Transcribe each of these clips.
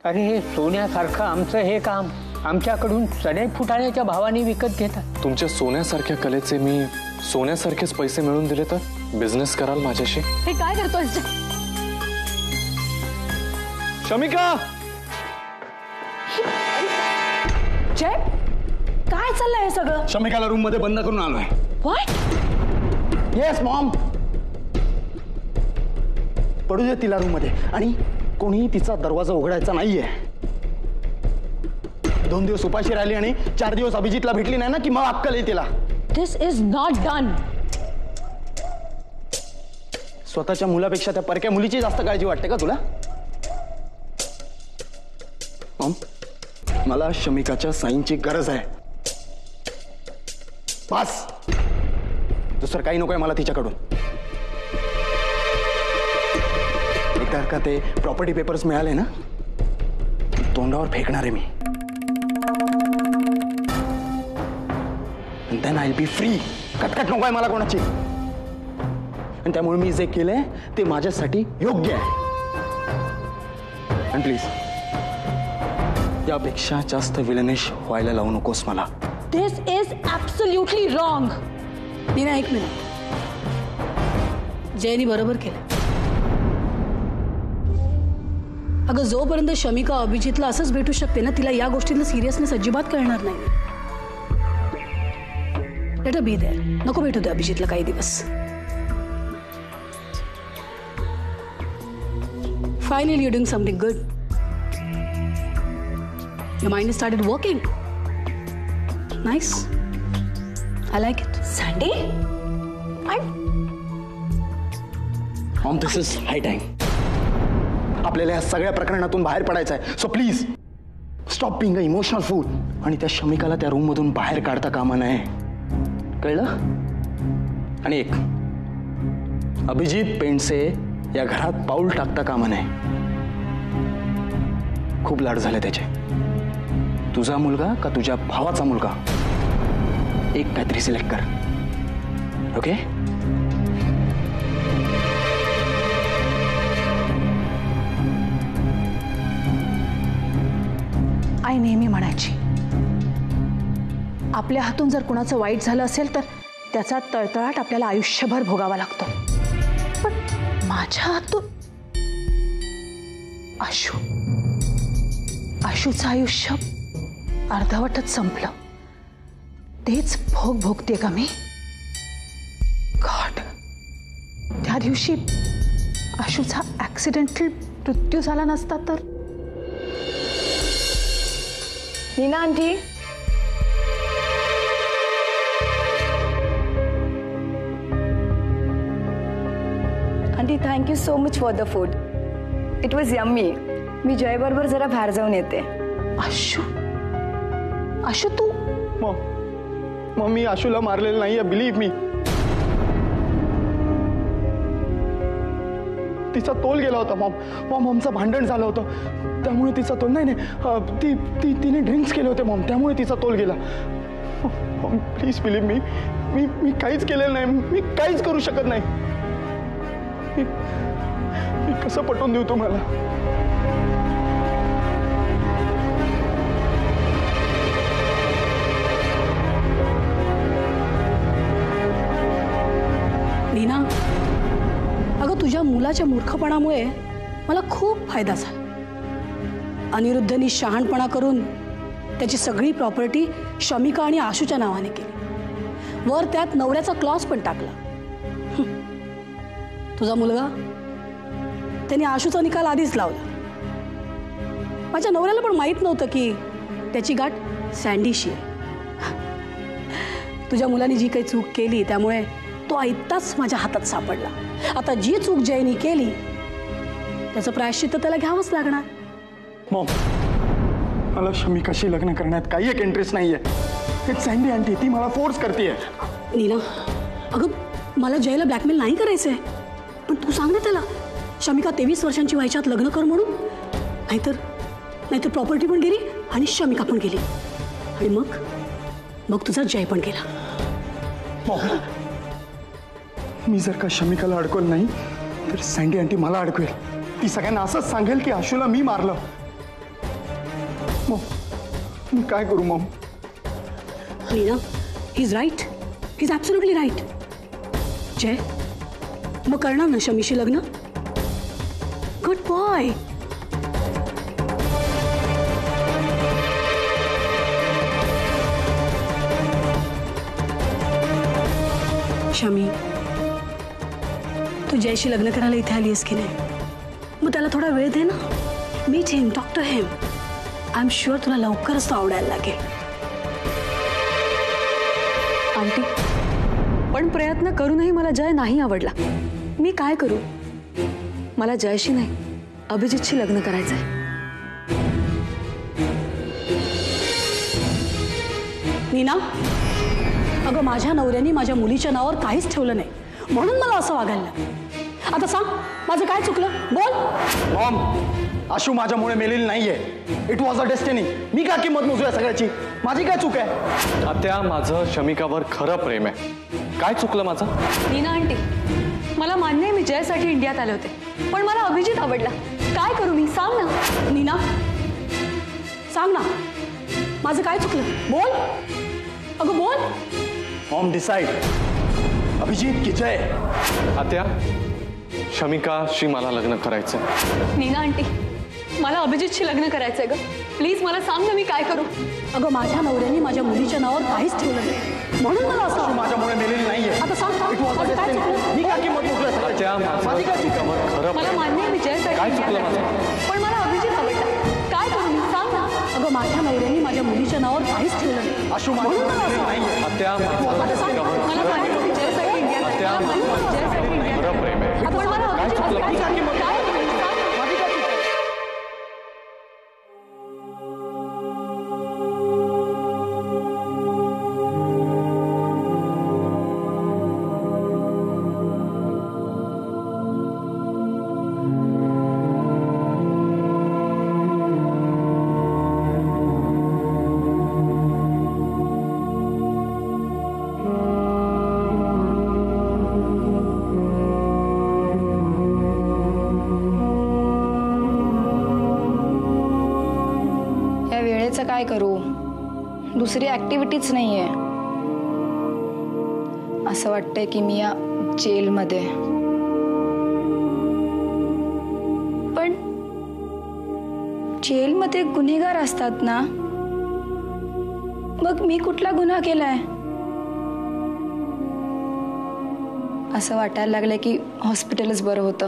अरे सोन्यासारखं आमचं हे काम आमच्याकडून चणे फुटाण्याच्या भावाने विकत घेतात। तुमच्या सोन्यासारख्या कलेचे मी सोन्यासारखेच पैसे मिळवून दिले तर बिझनेस कराल माझ्याशी? हे काय करतोय शमिका? जय, काय चाललंय हे सगळं? शमिकाला रूम मध्ये बंद करून आलोय। व्हॉट? येस मॉम, पडू दे तिला रूम मध्ये आणि कोणीही तिचा दरवाजा उघडायचा नाहीये। 2 दिवस उपाशी राहिली आणि 4 दिवस अभिजितला भेटली नाही ना की मग अक्कल येईल तिला। दिस इज नॉट डन। स्वतःच्या मुलापेक्षा त्या परक्या मुलीची जास्त काळजी वाटते का तुला? मॉम, मला शमिकाच्या साईंची गरज आहे, बस। दुसरं काही नकोय मला तिच्याकडून। एकदा का ते प्रॉपर्टी पेपर्स मिळाले ना, तोंडावर फेकणार आहे मी। Then I will be free. कटकट नकोय मला कोणाची। आणि त्यामुळे मी जे केलंय ते माझ्यासाठी योग्य आहे। आणि प्लीज यापेक्षा जास्त विलनिश व्हायला लावू नकोस मला। दिस इज ऍब्सोल्युटली रॉंग। नीना, एक मिनिट। जयनी बरोबर केलं। अगं, जोपर्यंत शमिका अभिजितला असंच भेटू शकते ना, तिला या गोष्टीतलं सिरियसनेस अजिबात कळणार नाही। Let a be there. नको भेटू दे अभिजितला काही दिवस। Finally you doing something good. Your mind has started working. Nice. I like it. Sandy? Mom, this is high time. आपल्याला या सगळ्या प्रकरणातून बाहेर पडायचं आहे. So please stop being a emotional food. आणि त्या शमिकाला त्या रूम मधून बाहेर काढता कामा नये, कळलं? आणि एक, अभिजित पेंडसे या घरात पाऊल टाकता कामा नये. खूप लाड झाले त्याचे. तुझा मुलगा का तुझ्या भावाचा मुलगा, एक काहीतरी सिलेक्ट कर. ओके? आई नेहमी म्हणायची, आपल्या हातून जर कुणाचं वाईट झालं असेल तर त्याचा तळतळाट आपल्याला आयुष्यभर भोगावा लागतो. पण माझ्या हातून आशूचं आयुष्य अर्धवटच संपलं. तेच भोग भोगते का मी? गॉड, त्या दिवशी आशूचा ऍक्सिडेंटल मृत्यू झाला नसता तर. Neena aunty, aunty thank you so much for the food. It was yummy. मी जय बरोबर जरा बाहेर जाऊन येते. आशू तू? मग मी आशूला मारलेलं नाहीये, बिलीव्ह मी. तिचा तोल गेला होता मॉम. आमचं भांडण झालं होतं त्यामुळे तिचा तोल. नाही तिने ड्रिंक्स केले होते मॉम, त्यामुळे तिचा तोल गेला. मॉम प्लीज बिलीव्ह मी. मी काहीच केलेलं नाही. मी काहीच करू शकत नाही. मी कसं पटवून देऊ तुम्हाला? नीना, अगं तुझ्या मुलाच्या मूर्खपणामुळे मला खूप फायदा झाला. अनिरुद्धनी शहाणपणा करून त्याची सगळी प्रॉपर्टी शमिका आणि आशूच्या नावाने केली. वर त्यात नवऱ्याचा क्लॉज पण टाकला. तुझा मुलगा त्याने आशूचा निकाल आधीच लावला. माझ्या नवऱ्याला पण माहीत नव्हतं की त्याची गाठ सँडीशी आहे. तुझ्या मुलाने जी काही चूक केली त्यामुळे तो आयताच माझ्या हातात सापडला. आता जी चूक जयनी केली त्याचं प्रायश्चित्त त्याला घ्यावंच लागणार. मॉम, मला शमिकाशी लग्न करण्यात काही एक इंटरेस्ट नाहीये. सँडी आंटी ती मला फोर्स करतेय. नीना, अगं मला जयला ब्लॅकमेल नाही करायचंय, पण तू सांग ना त्याला शमिका 23 वर्षांची व्हायच्यात लग्न कर म्हणून. नाहीतर प्रॉपर्टी पण गेली आणि शमिका पण गेली आणि मग तुझा जय पण गेला. मॉम, मी जर का शमिकाला अडकवलं नाही तर सँडी आंटी मला अडकवेल. ती सगळ्यांना असंच सांगेल की आशूला मी मारलं. मी काय करू mom? Neena, he is right, he is absolutely right. Jay, मग करणार ना शमीशी लग्न? Good boy. शमी, तू जयशी लग्न करायला इथे आली आहेस की नाही? मग त्याला थोडा वेळ दे ना. Meet him, talk to him. I am sure तुला लवकरच तो आवडायला लागेल. आंटी, पण प्रयत्न करूनही मला जय नाही आवडला. मी काय करू? मला जयशी नाही, अभिजितशी लग्न करायचंय. नीना, अगं माझ्या नवऱ्याने माझ्या मुलीच्या नावावर काहीच ठेवलं नाही, म्हणून मला असं वागायला लागलं. आता सांग, माझं काय चुकलं? बोल. मॉम, आशू माझ्यामुळे मेलेली नाहीये. It was a destiny. मी काय किंमत मोजू या सगळ्याची? माझी काय चूक आहे? आत्या, माझं शमिकावर खरं प्रेम आहे. काय चुकलं माझं? नीना आंटी, मला मान्य आहे मी जयसाठी इंडियात आले होते, पण मला अभिजित आवडला. काय करू मी? सांग ना. नीना, सांग ना, माझं काय चुकलं? बोल. अगं बोल. Maugham, decide. अभिजित की जय? आत्या, शमिकाशी मला लग्न करायचंय. नीना आंटी, मला अभिजितशी लग्न करायचंय ग. प्लीज मला सांग ना, मी काय करू? अगं माझ्या नवऱ्याने माझ्या मुलीच्या नावावर काहीच ठेवलं नाही, म्हणून मला असं आशू वाटलं. माझ्यामुळे मेलेली नाहीये. आता सांग, इट वॉज अ माझं काय डेस्टिनी. चुकलं? मी काय किंमत मोजू या सगळ्याची? आत्या, माझी काय चूक आहे? माझं खरं मला प्रेम. मान्य आहे मी जयसाठी काय इंडियात चुकलं आले माझं? होते, पण मला अभिजित आवडला. काय करू मी? सांग ना. अगं माझ्या नवऱ्याने माझ्या मुलीच्या नावावर काहीच ठेवलं नाही, आशू म्हणून माझ्यामुळे मला मेलेली असं वाटलं. नाहीये. आत्या, माझं आता सांग, शमिकावर मला मान्य आहे मी जयसाठी इंडियात आले. आत्या, मला मान्य आहे मी जयसाठी इंडियात खरं आले. प्रेम आहे. पण मला काय अभिजित चुकलं काय माझं? करू? काय करू? सांग ना. माझी काय चूक आहे? या वेळेचं काय करू? दुसरी ऍक्टिव्हिटीच नाहीये. असं वाटतंय की मी या जेलमध्ये. पण जेलमध्ये गुन्हेगार असतात ना, मग मी कुठला गुन्हा केलाय? असं वाटायला लागलंय की हॉस्पिटलच बरं होतं.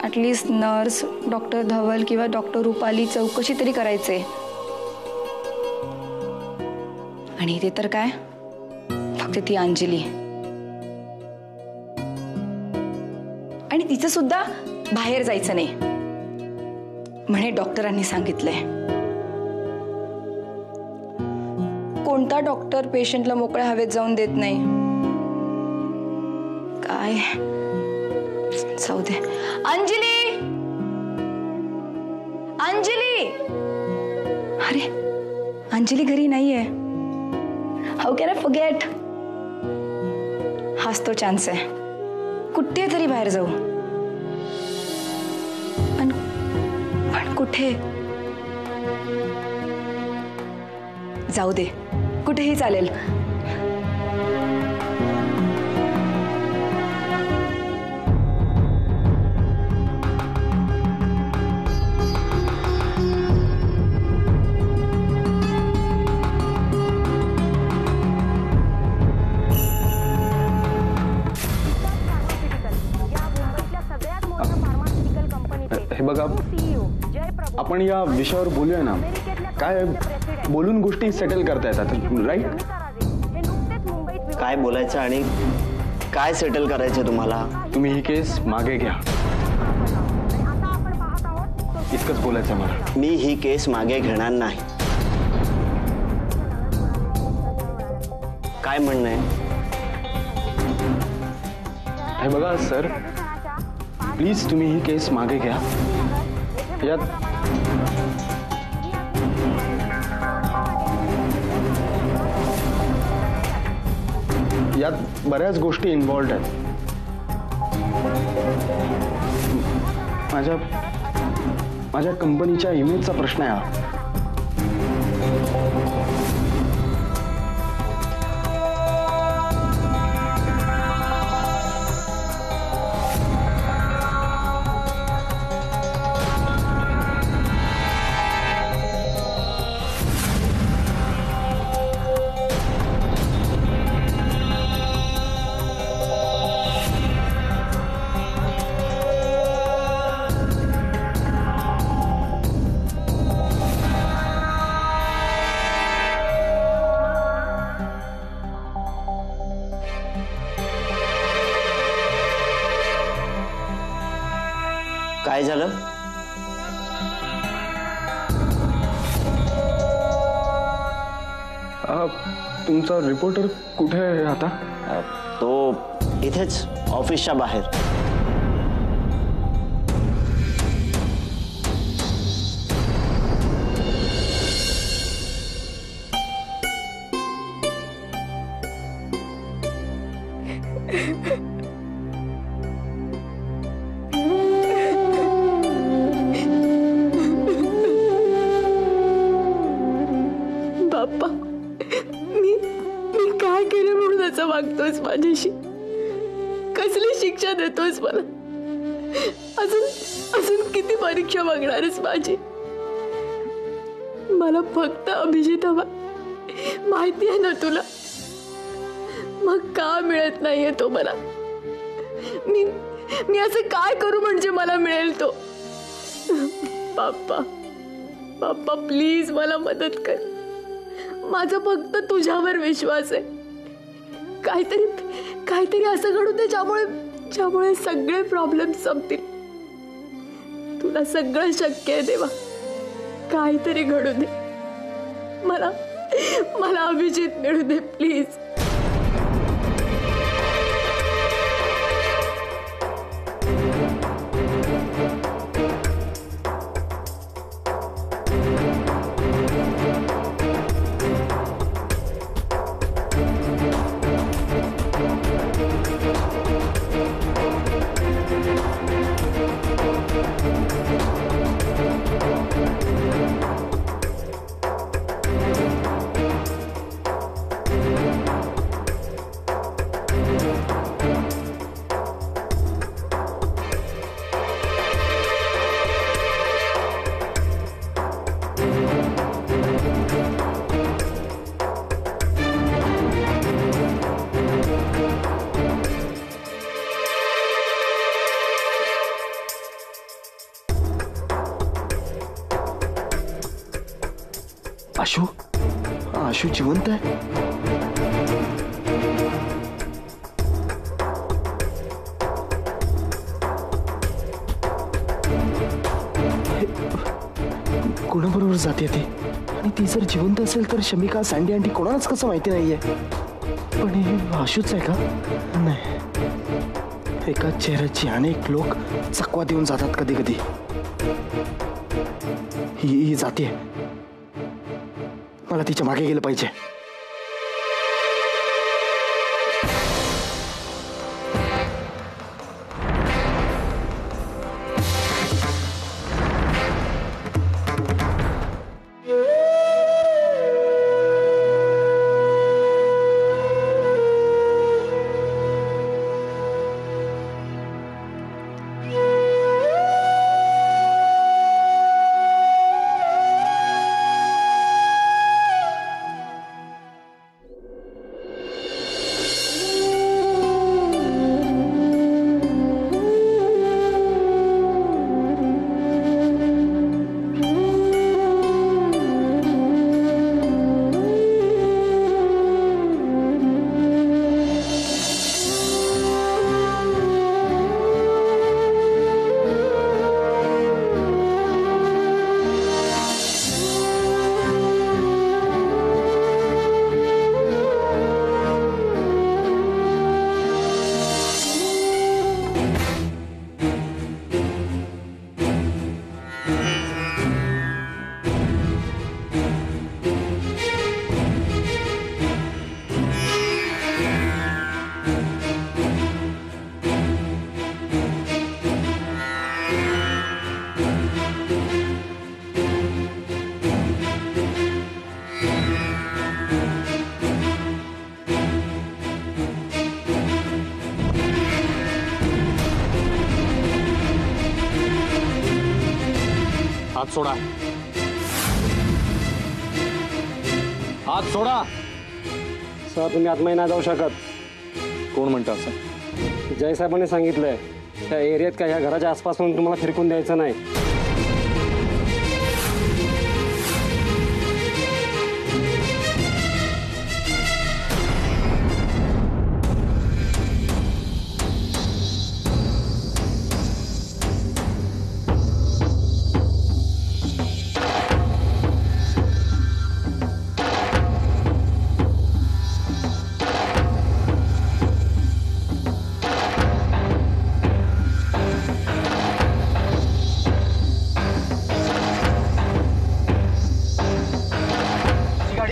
ॲटलिस्ट नर्स, डॉक्टर धवल किंवा डॉक्टर रुपाली चौकशी तरी करायचे. आणि ते तर काय, फक्त ती अंजली. आणि तिचं सुद्धा बाहेर जायचं नाही म्हणे, डॉक्टरांनी सांगितलंय. कोणता डॉक्टर पेशंटला मोकळ्या हवेत जाऊन देत नाही. काय जाऊ दे. अंजली, अंजली, अरे अंजली घरी नाहीये. How can I forget? हाच तो चान्स आहे. कुठे तरी बाहेर जाऊ. पण कुठे? जाऊ दे, कुठेही चालेल. हे बघा, आपण या विषयावर बोलूया ना. काय बोलून गोष्टी सेटल करता येतात, राईट? काय बोलायचं आणि काय सेटल करायचं तुम्हाला? तुम्ही ही केस मागे घ्या, इतकंच बोलायचं मला. मी ही केस मागे घेणार नाही. काय म्हणणं आहे? हे बघा सर, प्लीज तुम्ही ही केस मागे घ्या. यात बऱ्याच गोष्टी इन्व्हॉल्ड आहेत. माझ्या कंपनीच्या इमेजचा प्रश्न आहे हा. काय झालं? तुमचा रिपोर्टर कुठे आहे आता? तो इथेच ऑफिसच्या बाहेर. बाप्पा, मी काय केलं म्हणून असं वागतोयस माझ्याशी? कसली शिक्षा देतोयस मला? अजून अजून किती परीक्षा मागणारच माझी? मला फक्त अभिजित हवा, माहिती आहे ना तुला. मग का मिळत नाहीये तो मला? मी असं काय करू म्हणजे मला मिळेल तो? बाप्पा, बाप्पा प्लीज मला मदत कर. माझा फक्त तुझ्यावर विश्वास आहे. काहीतरी असं घडू दे ज्यामुळे सगळे प्रॉब्लेम संपतील. तुला सगळं शक्य आहे देवा. काहीतरी घडू दे. मला अभिजित मिळू दे प्लीज. आशू जिवंत आहे? कोणाबरोबर जाते ती? आणि ती जर जिवंत असेल तर शमिका, सँडी आंटी कोणालाच कसं माहिती नाहीये. पण हे आशूच आहे का? नाही, एकाच चेहऱ्याची अनेक लोक चकवा देऊन जातात कधी कधी. ही जाते. मला तिच्या मागे गेलं पाहिजे. हात सोडा. हात सोडा. सर तुम्ही आतमध्ये नाही जाऊ शकत. कोण म्हणतं असं? जय साहेबांनी सांगितलंय त्या एरियात काय ह्या घराच्या आसपास म्हणून तुम्हाला फिरकून द्यायचं नाही.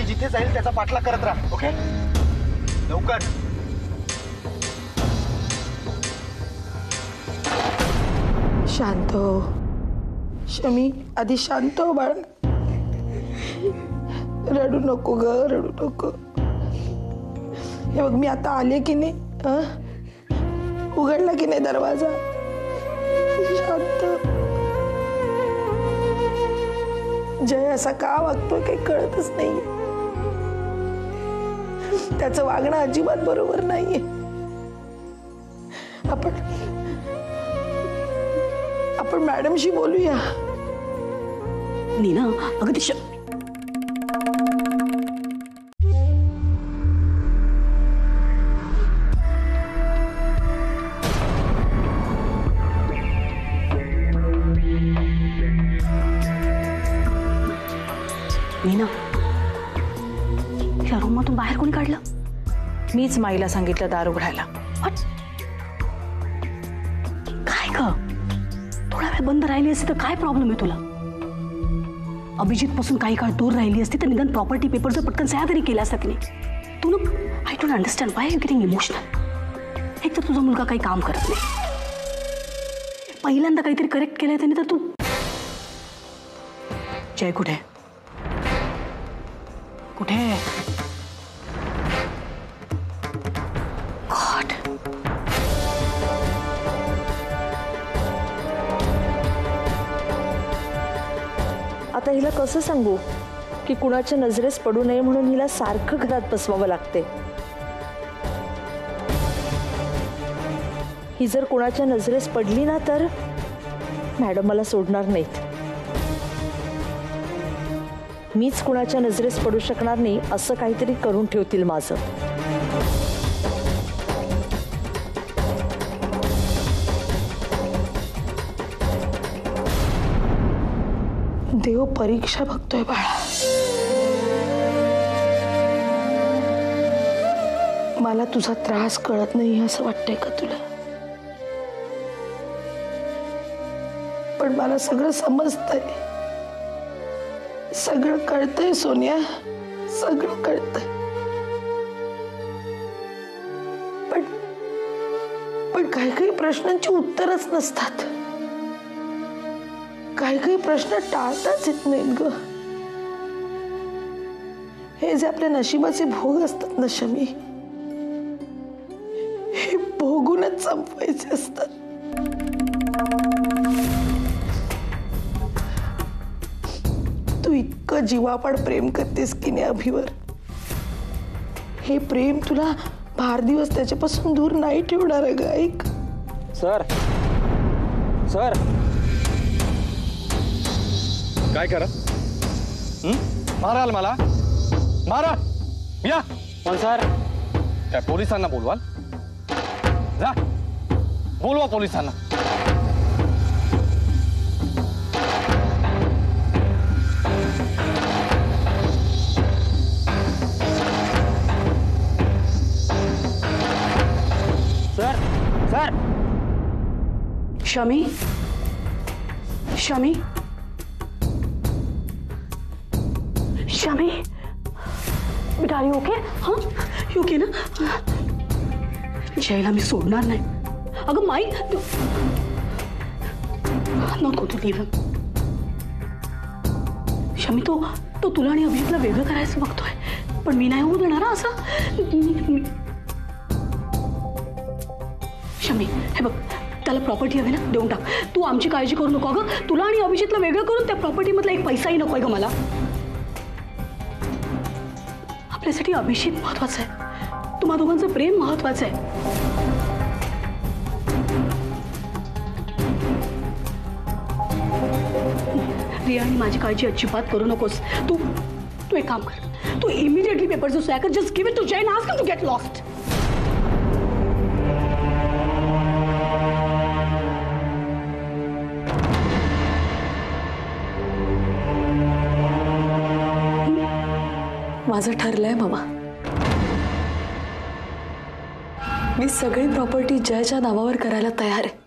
जिथे जाईल त्याचा पाठलाग करत राहा. ओके लवकर. शांत हो शमी, आधी शांत हो बाळ. रडू नको ग, रडू नको. हे बघ मी आता आले की नाही, उघडला की नाही दरवाजा. शांत. जय असा का वागतोय काही कळतच नाहीये. त्याचं वागणं अजिबात बरोबर नाहीये. आपण मॅडमशी बोलूया. नीना अगं ती नीना या रूममधून बाहेर कोणी काढलं? मीच माईला सांगितलं दार उघडायला. काय ग थोडा वेळ बंद राहिली असती तर काय प्रॉब्लेम आहे तुला? अभिजित पासून काही काळ दूर राहिली असती तर निदान प्रॉपर्टी पेपर जर पटकन सह्या तरी केल्या असतात नाही. तू ना I don't understand Y you getting emotional. एक तर तुझा मुलगा काही काम करत नाही, पहिल्यांदा काहीतरी करेक्ट केलंय त्याने तर तू. जय कुठे कुठे? गॉड. आता हिला कसं सांगू की कुणाच्या नजरेस पडू नये म्हणून हिला सारखं घरात बसवावं लागते. ही जर कुणाच्या नजरेस पडली ना तर मॅडम मला सोडणार नाहीत. मीच कुणाच्या नजरेस पडू शकणार नाही असं काहीतरी करून ठेवतील माझं. देव परीक्षा बघतोय बाळा. मला तुझा त्रास कळत नाही असं वाटतंय का तुला? पण मला सगळं समजतंय, सगळं कळतंय सोनिया, सगळं कळतंय. पण काही काही प्रश्नांची उत्तरच नसतात. काही काही प्रश्न टाळताच येत नाहीत ग. हे जे आपल्या नशिबाचे भोग असतात ना शमी, हे भोगूनच संपवायचे असतात. तू इतकं जीवापाड प्रेम करतेस की नाही अभिवर. हे प्रेम तुला फार दिवस त्याच्यापासून दूर नाही ठेवणार आहे ग. ऐक सर. सर काय करा? माराल मला? मारा या. पण सर काय पोलिसांना बोलवाल? जा बोलवा पोलिसांना. सर. सर शमी शमी शमी बेटा आर यू ओके? हाँ यू ओके ना? जयला मी सोडणार नाही. अगं माई नको तू लिव्ह. शमी तो तुला आणि अभिजितला वेगळं करायचं बघतोय, पण मी नाही होऊ देणार असं. शमी हे बघ त्याला प्रॉपर्टी हवी ना, देऊन टाक. तू आमची काळजी करू नको ग. तुला आणि अभिजितला वेगळं करून त्या प्रॉपर्टी मधला एक पैसाही नकोय ग मला. आपल्यासाठी अभिजित महत्वाचं आहे, तुम्हा दोघांचं प्रेम महत्वाचं आहे. रिया आणि माझी काळजी अजिबात करू नकोस. तू एक काम कर, तू इमिडिएटली पेपर्स जो कर, just give it to Jain, ask him to get lost. माझं ठरलंय मामा. मी सगळी प्रॉपर्टी जयच्या नावावर करायला तयार आहे.